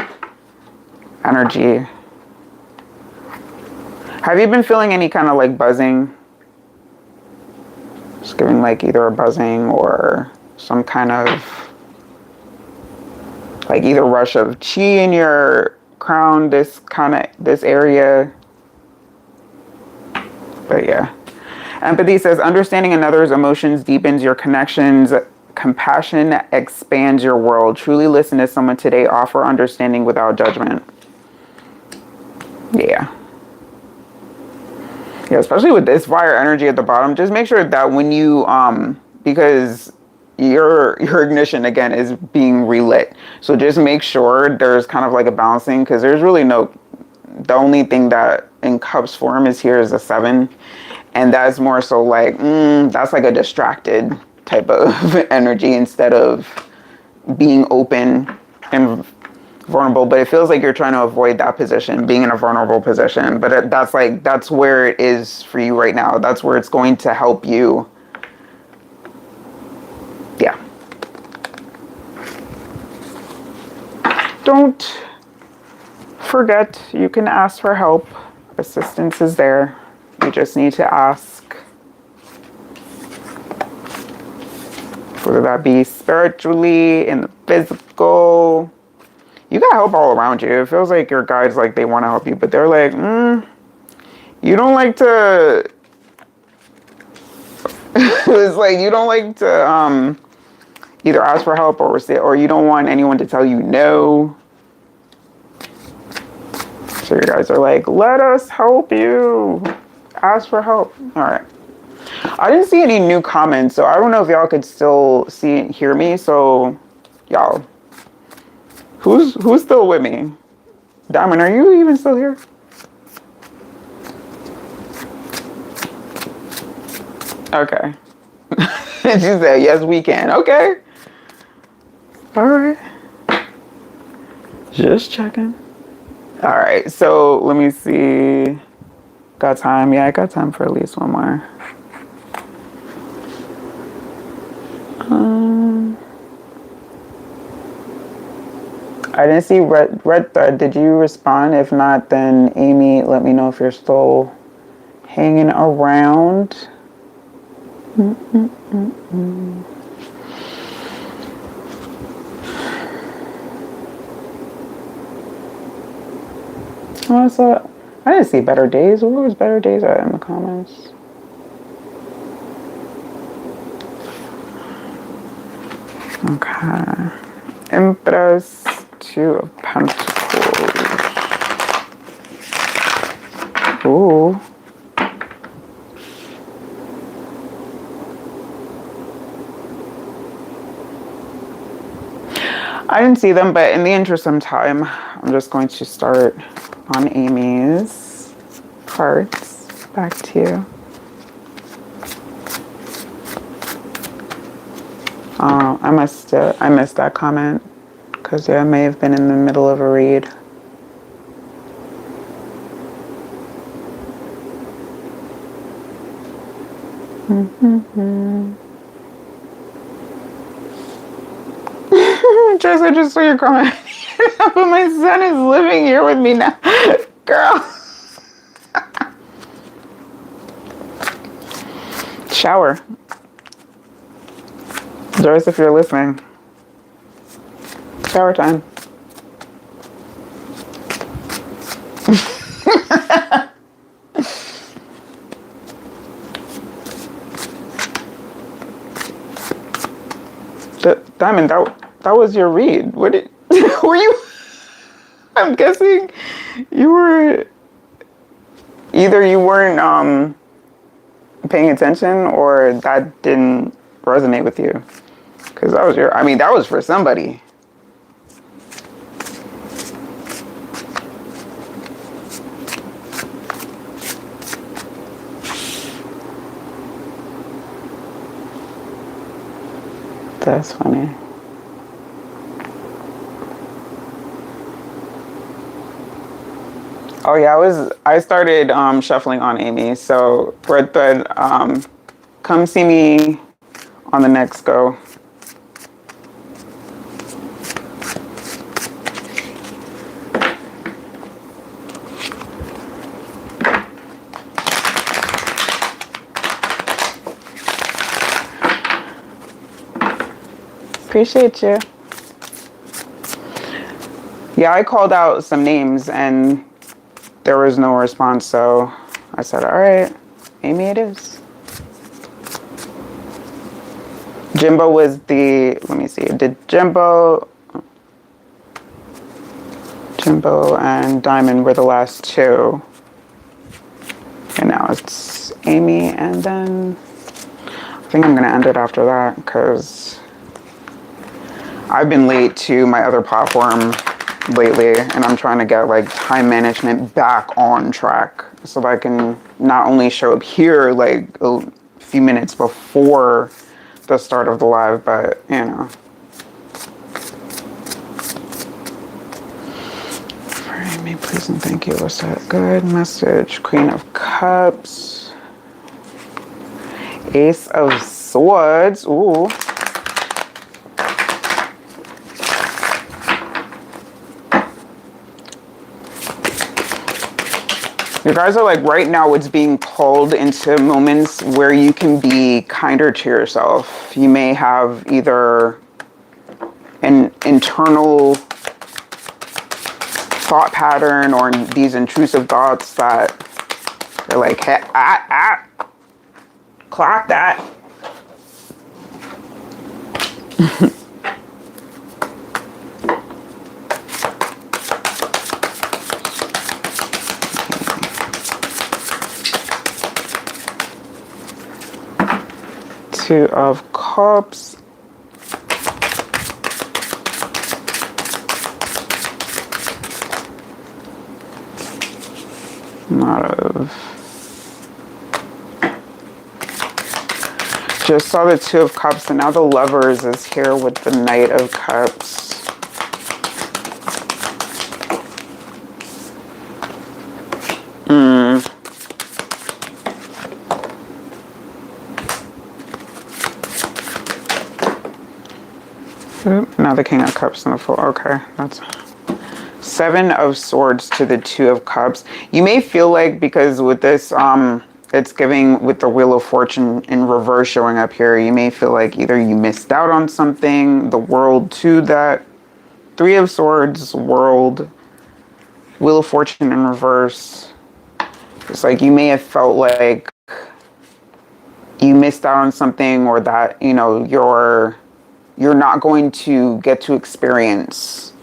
energy. Have you been feeling any kind of like buzzing? Just giving like either a buzzing or some kind of like either rush of chi in your crown, this area. But yeah. Empathy says, understanding another's emotions deepens your connections. Compassion expands your world. Truly listen to someone today. Offer understanding without judgment. Yeah. Yeah, especially with this fire energy at the bottom, just make sure that when you, because your ignition, again, is being relit. So just make sure there's kind of like a balancing, because there's really the only thing that in cups form is here is a 7. And that's more so like, that's like a distracted type of energy instead of being open and vulnerable. But it feels like you're trying to avoid that position, being in a vulnerable position. But that's where it is for you right now. That's where it's going to help you. Yeah. Don't forget, you can ask for help. Assistance is there. You just need to ask. Whether that be spiritually, in the physical. You got help all around you. It feels like your guides, like, they want to help you, but they're like, you don't like to... It's like, you don't like to either ask for help or you don't want anyone to tell you no. So your guys are like, let us help you. Ask for help. All right. I didn't see any new comments, so I don't know if y'all could still see and hear me. So, y'all, who's still with me? Diamond, are you even still here? Okay. She said, yes, we can. Okay. All right. Just checking. All right. So let me see. Got time? Yeah, I got time for at least one more. I didn't see red thread. Did you respond? If not, then Amy, let me know if you're still hanging around. Oh, so I didn't see Better Days. Where was Better Days at in the comments? Okay. Empress, 2 of Pentacles. Ooh. I didn't see them, but in the interest of time, I'm just going to start on Amy's cards. Back to you. Oh, I missed that comment because I may have been in the middle of a read. Jess, I just saw your comment. But my son is living here with me now. Girl. Shower. Joyce, if you're listening. Shower time. Diamond, that was your read. What did were you? I'm guessing you were Either you weren't paying attention or that didn't resonate with you. Because that was I mean, that was for somebody. That's funny. Oh yeah, I started shuffling on Amy. So Red Thread, come see me on the next go. Appreciate you. Yeah, I called out some names and there was no response, so I said, all right, Amy it is. Jimbo was let me see, did Jimbo and Diamond were the last two. And now it's Amy, and then I think I'm gonna end it after that because I've been late to my other platform lately, and I'm trying to get like time management back on track so that I can not only show up here like a few minutes before the start of the live, but you know. For me, please and thank you. What's that? Good message. Queen of Cups. Ace of Swords. Ooh. You guys are like, right now it's being called into moments where you can be kinder to yourself. You may have either an internal thought pattern or these intrusive thoughts that are like, hey, clock that. Two of Cups. Not of. Just saw the Two of Cups, and now the Lovers is here with the Knight of Cups. Now the King of Cups and the Fool. Okay, that's Seven of Swords to the Two of Cups. You may feel like, because with this, it's giving with the Wheel of Fortune in reverse showing up here, you may feel like either you missed out on something, the World to that. Three of Swords, World, Wheel of Fortune in reverse. It's like you may have felt like you missed out on something, or that, you know, you're not going to get to experience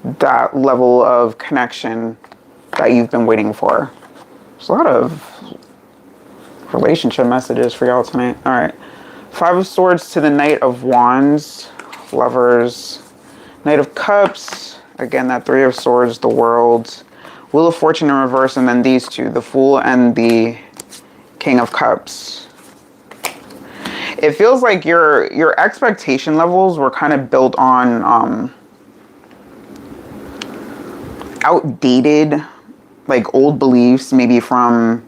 that level of connection that you've been waiting for. There's a lot of relationship messages for y'all tonight. All right. Five of Swords to the Knight of Wands. Lovers. Knight of Cups. Again, that Three of Swords, the World. Wheel of Fortune in reverse, and then these two, the Fool and the King of Cups. It feels like your expectation levels were kind of built on outdated, like old beliefs, maybe from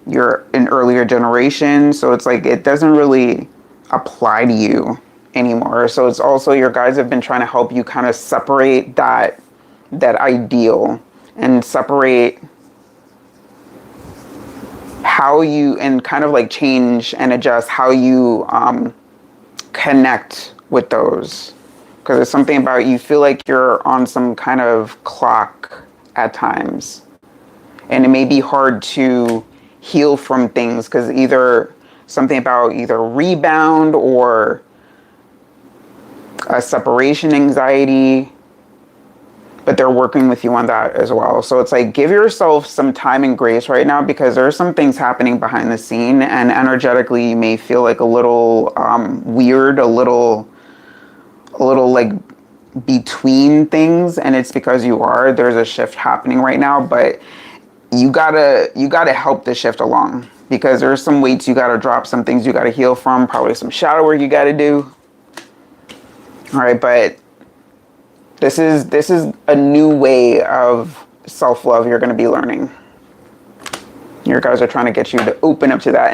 an earlier generation. So it's like it doesn't really apply to you anymore. So it's also, your guides have been trying to help you kind of separate that ideal and separate how you, and kind of like change and adjust how you connect with those. Because there's something about, you feel like you're on some kind of clock at times. And it may be hard to heal from things because either something about either rebound or a separation anxiety. but they're working with you on that as well. So it's like, give yourself some time and grace right now, because there's some things happening behind the scene, and energetically you may feel like a little weird, a little like between things, and it's because there's a shift happening right now, but you gotta help the shift along, because there's some weights you gotta drop, some things you gotta heal from, probably some shadow work you gotta do. All right, but this is a new way of self-love you're gonna be learning. Your guys are trying to get you to open up to that,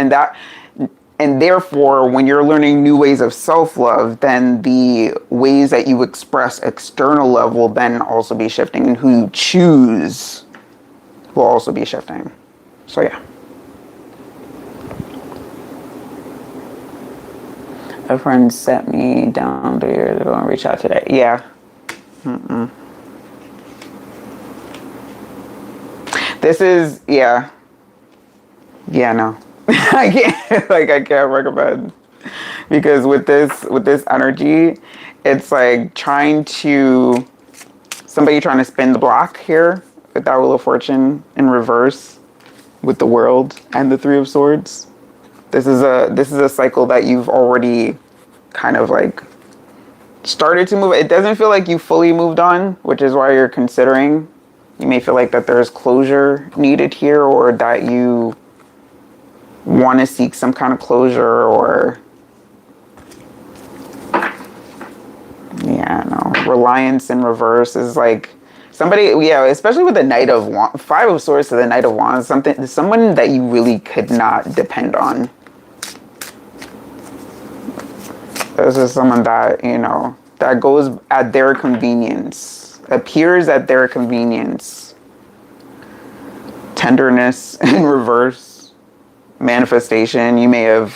and therefore, when you're learning new ways of self-love, then the ways that you express external love will then also be shifting, and who you choose will also be shifting. So yeah. A friend sent me down to here to go and reach out today. Yeah. This is, yeah. Yeah, no. I can't recommend, because with this energy, it's like somebody trying to spin the block here with that Wheel of Fortune in reverse with the World and the Three of Swords. This is a cycle that you've already kind of like started to move. It doesn't feel like you fully moved on, which is why you're considering. You may feel like that there's closure needed here, or that you want to seek some kind of closure, or yeah, no. Reliance in reverse is like somebody, yeah, especially with the Knight of Wands, Five of Swords to the Knight of Wands, someone that you really could not depend on. This is someone that, that goes at their convenience, appears at their convenience. Tenderness in reverse. Manifestation, you may have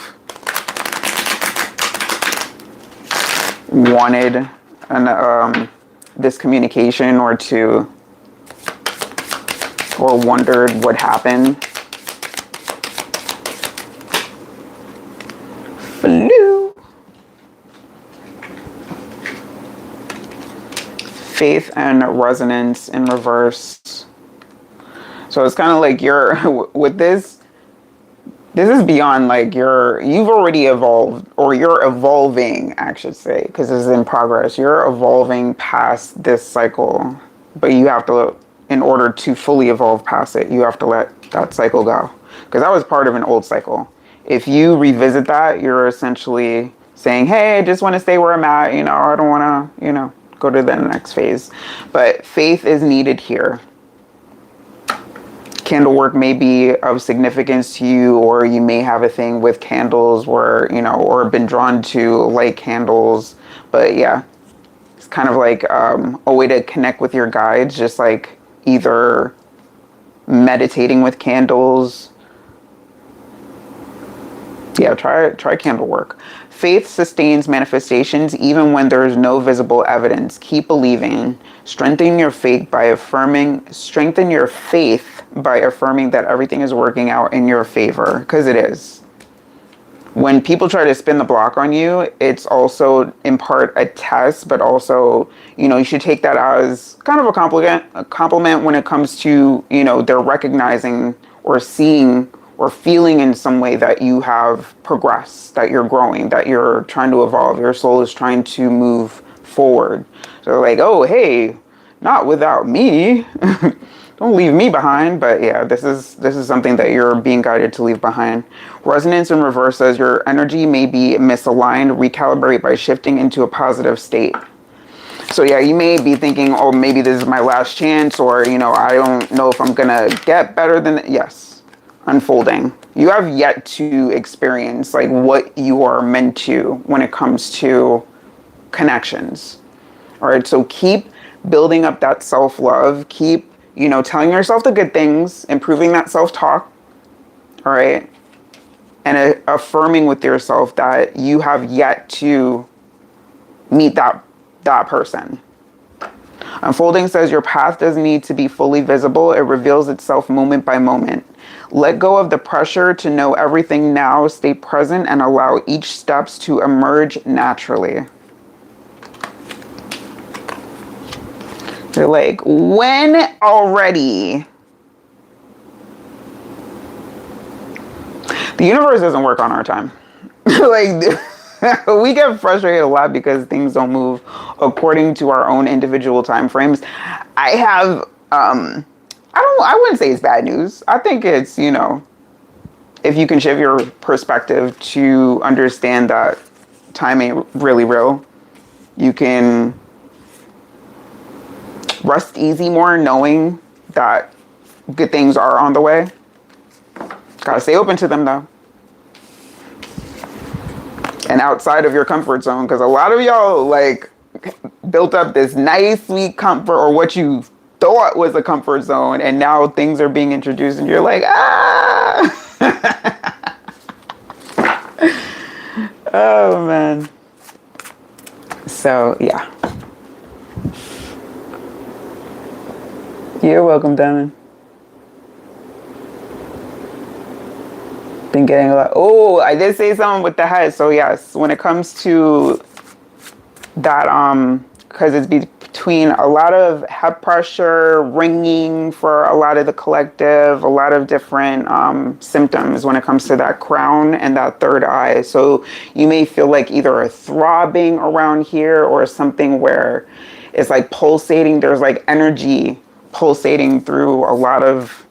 wanted this communication, or wondered what happened. Flew. Faith and resonance in reverse. So it's kind of like with this is beyond like you've already evolved, or you're evolving, I should say, because this is in progress. You're evolving past this cycle, but you have to, in order to fully evolve past it, you have to let that cycle go, because that was part of an old cycle. If you revisit that, you're essentially saying, hey, I just want to stay where I'm at, I don't want to, go to the next phase. But faith is needed here. Candle work may be of significance to you, or you may have a thing with candles where, or been drawn to light candles. But yeah, it's kind of like a way to connect with your guides, just like either meditating with candles. Yeah, try candle work. Faith sustains manifestations even when there is no visible evidence. Keep believing. Strengthen your faith by affirming that everything is working out in your favor, because it is. When people try to spin the block on you, it's also in part a test, but also, you should take that as kind of a compliment when it comes to, they're recognizing or seeing or feeling in some way that you have progressed, that you're growing, that you're trying to evolve, your soul is trying to move forward. So like, oh, hey, not without me. Don't leave me behind. But yeah, this is something that you're being guided to leave behind. Resonance in reverse says your energy may be misaligned. Recalibrate by shifting into a positive state. So yeah, you may be thinking, oh, maybe this is my last chance, or, I don't know if I'm gonna get better than yes. Unfolding. You have yet to experience like what you are meant to when it comes to connections. All right, so keep building up that self-love. Keep, telling yourself the good things, improving that self-talk. All right, and affirming with yourself that you have yet to meet that person. Unfolding says your path doesn't need to be fully visible. It reveals itself moment by moment. Let go of the pressure to know everything now. Stay present and allow each steps to emerge naturally. They're like, when already? The universe doesn't work on our time. Like, we get frustrated a lot because things don't move according to our own individual time frames. I have, I wouldn't say it's bad news. I think it's, if you can shift your perspective to understand that time ain't really real, you can rest easy more knowing that good things are on the way. Gotta stay open to them though. And outside of your comfort zone, because a lot of y'all like built up this nice sweet comfort, or what you thought was a comfort zone, and now things are being introduced and you're like, ah. Oh man. So yeah. You're welcome, Diamond. Been getting a lot. Oh, I did say something with the head. So yes, when it comes to that, because it's between a lot of head pressure, ringing for a lot of the collective, a lot of different symptoms when it comes to that crown and that third eye. So you may feel like either a throbbing around here or something where it's like pulsating. There's like energy pulsating through a lot of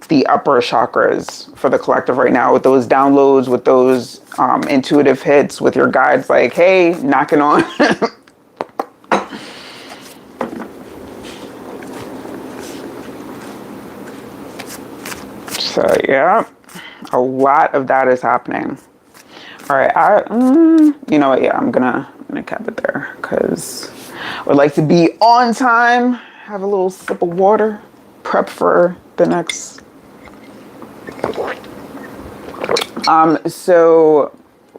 the upper chakras for the collective right now, with those downloads, with those intuitive hits, with your guides like, hey, knocking on. So yeah, a lot of that is happening. All right, you know what? Yeah, I'm gonna cap it there because I would like to be on time. Have a little sip of water, prep for the next. So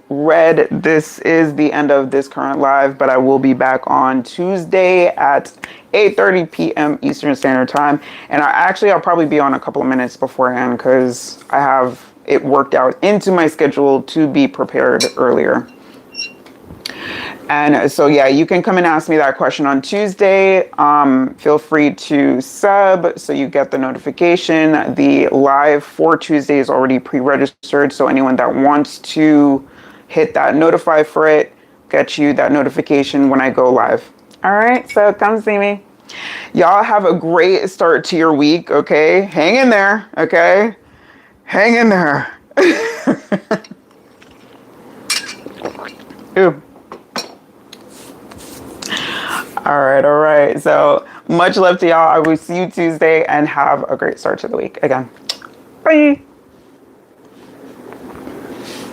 Red, this is the end of this current live, but I will be back on Tuesday at 8:30 p.m. Eastern Standard Time. And I'll probably be on a couple of minutes beforehand because I have it worked out into my schedule to be prepared earlier. And so, yeah, you can come and ask me that question on Tuesday. Feel free to sub so you get the notification. The live for Tuesday is already pre-registered. So anyone that wants to hit that notify for it, get you that notification when I go live. All right, so come see me. Y'all have a great start to your week, okay? Hang in there, okay? Hang in there. Ooh. All right. So much love to y'all. I will see you Tuesday and have a great start to the week again. Bye.